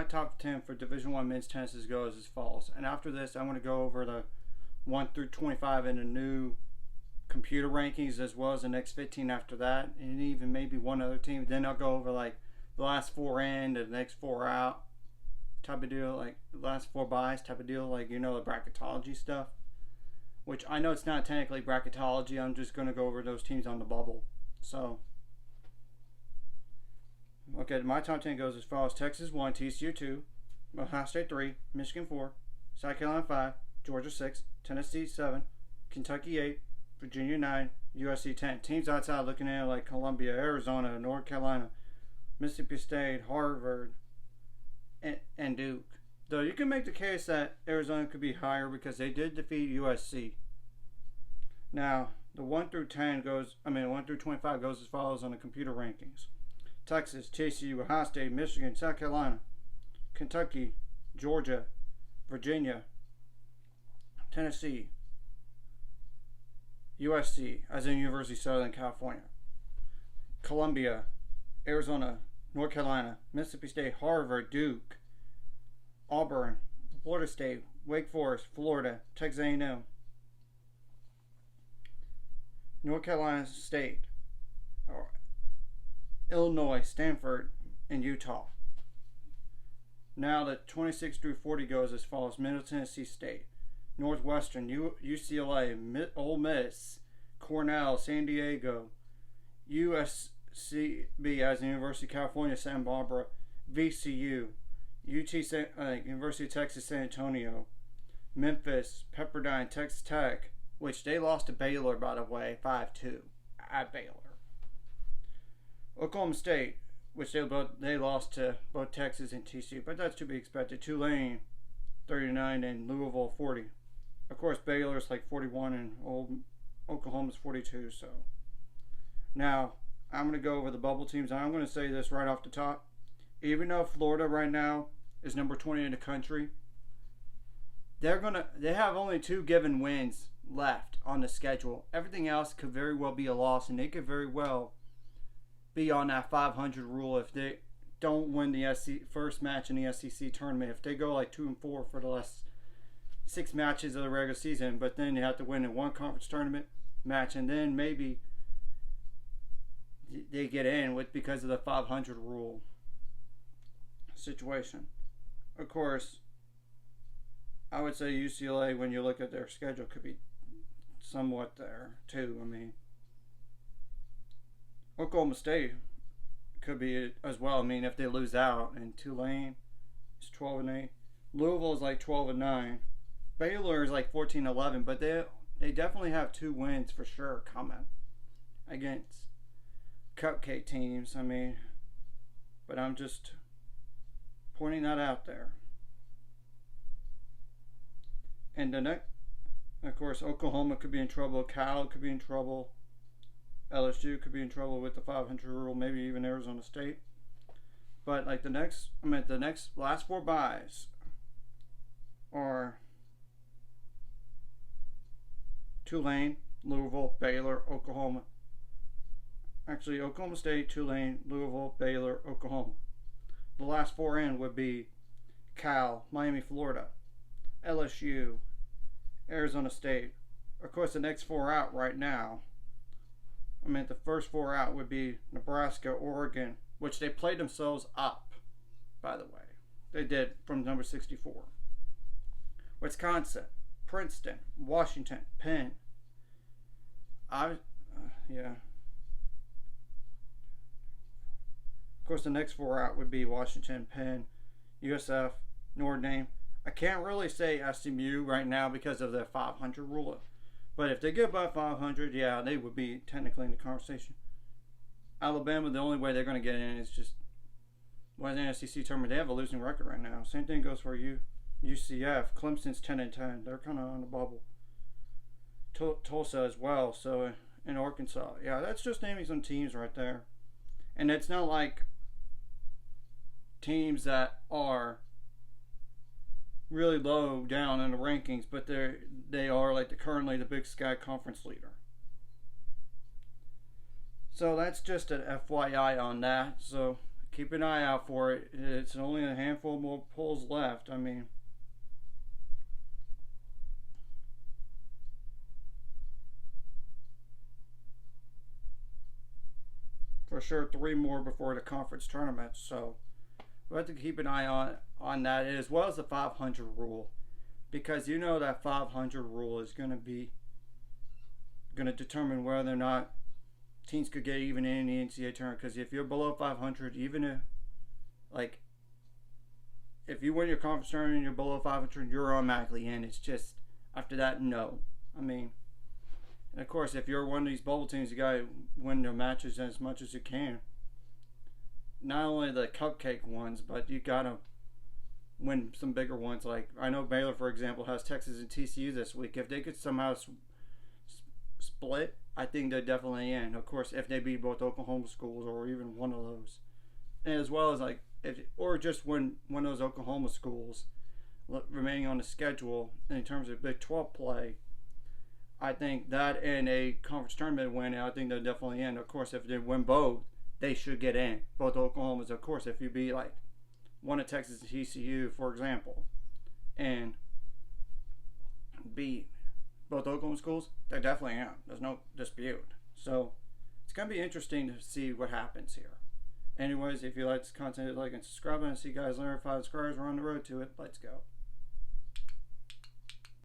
top 10 for Division I men's tennis goes as follows. And after this, I'm going to go over the 1 through 25 in the new computer rankings, as well as the next 15 after that, and even maybe one other team. Then I'll go over like the last 4 in, the next 4 out type of deal, like the last 4 buys type of deal, like, you know, the bracketology stuff. Which I know it's not technically bracketology. I'm just going to go over those teams on the bubble. So, okay, my top 10 goes as follows: Texas 1, TCU 2, Ohio State 3, Michigan 4, South Carolina 5, Georgia 6, Tennessee 7, Kentucky 8, Virginia 9, USC 10. Teams outside looking at it like Columbia, Arizona, North Carolina, Mississippi State, Harvard, and Duke. Though you can make the case that Arizona could be higher because they did defeat USC. Now, the 1 through 25 goes as follows on the computer rankings: Texas, TCU, Ohio State, Michigan, South Carolina, Kentucky, Georgia, Virginia, Tennessee, USC, as in University of Southern California, Columbia, Arizona, North Carolina, Mississippi State, Harvard, Duke, Auburn, Florida State, Wake Forest, Florida, Texas A&M, North Carolina State, Illinois, Stanford, and Utah. Now the 26 through 40 goes as follows: Middle Tennessee State, Northwestern, UCLA, Ole Miss, Cornell, San Diego, USCB as the University of California, Santa Barbara, VCU, University of Texas, San Antonio, Memphis, Pepperdine, Texas Tech, which they lost to Baylor, by the way, 5-2 at Baylor. Oklahoma State, which they lost to both Texas and TCU, but that's to be expected. Tulane, 39, and Louisville, 40. Of course, Baylor's like 41, and Oklahoma's 42. So now I'm going to go over the bubble teams. I'm going to say this right off the top: even though Florida right now is number 20 in the country, they have only 2 given wins left on the schedule. Everything else could very well be a loss, and they could very well be on that 500 rule if they don't win the first match in the SEC tournament. If they go like 2-4 for the last 6 matches of the regular season, but then you have to win in one conference tournament match, and then maybe they get in because of the 500 rule situation. Of course, I would say UCLA, when you look at their schedule, could be somewhat there too. I mean, Oklahoma State could be as well. I mean, if they lose out, and Tulane is 12-8, Louisville is like 12-9, Baylor is like 14-11, but they definitely have 2 wins for sure coming against cupcake teams. I mean, but I'm just pointing that out there. And the next, of course, Oklahoma could be in trouble. Cal could be in trouble. LSU could be in trouble with the 500 rule. Maybe even Arizona State. But like the last 4 buys are Tulane, Louisville, Baylor, Oklahoma. Actually, Oklahoma State, Tulane, Louisville, Baylor, Oklahoma. The last 4 in would be Cal, Miami, Florida, LSU, Arizona State. Of course, the next 4 out right now, the first 4 out would be Nebraska, Oregon, which they played themselves up, by the way. They did, from number 64. Wisconsin, Princeton, Washington, Penn. Of course, the next 4 out would be Washington, Penn, USF, Notre Dame. I can't really say SMU right now because of the 500 rule. But if they get above 500, yeah, they would be technically in the conversation. Alabama, the only way they're going to get in is just the SEC tournament. They have a losing record right now. Same thing goes for UCF. Clemson's 10-10. They're kind of on the bubble. Tulsa as well. So in Arkansas, yeah, that's just naming some teams right there. And it's not like teams that are really low down in the rankings, but they are like currently the Big Sky Conference leader. So that's just an FYI on that. So keep an eye out for it. It's only a handful more polls left. I mean, for sure 3 more before the conference tournament. So we have to keep an eye on that, as well as the 500 rule, because you know that 500 rule is going to determine whether or not teams could get even in the NCAA tournament. Because if you're below 500, even if you win your conference tournament and you're below 500, you're automatically in. It's just after that, no. I mean, and of course, if you're one of these bubble teams, you gotta win their matches as much as you can. Not only the cupcake ones, but you gotta win some bigger ones. Like I know Baylor, for example, has Texas and TCU this week. If they could somehow split, I think they're definitely in. Of course, if they beat both Oklahoma schools or even one of those, and as well as or just win one of those Oklahoma schools remaining on the schedule in terms of Big 12 play. I think that and a conference tournament win, I think they're definitely in. Of course, if they win both, they should get in. Both Oklahomas, of course, if you beat one of Texas and TCU, for example, and beat both Oklahoma schools, they're definitely in. There's no dispute. So it's going to be interesting to see what happens here. Anyways, if you like this content, like and subscribe, and I see you guys learn 5 subscribers. We're on the road to it. Let's go.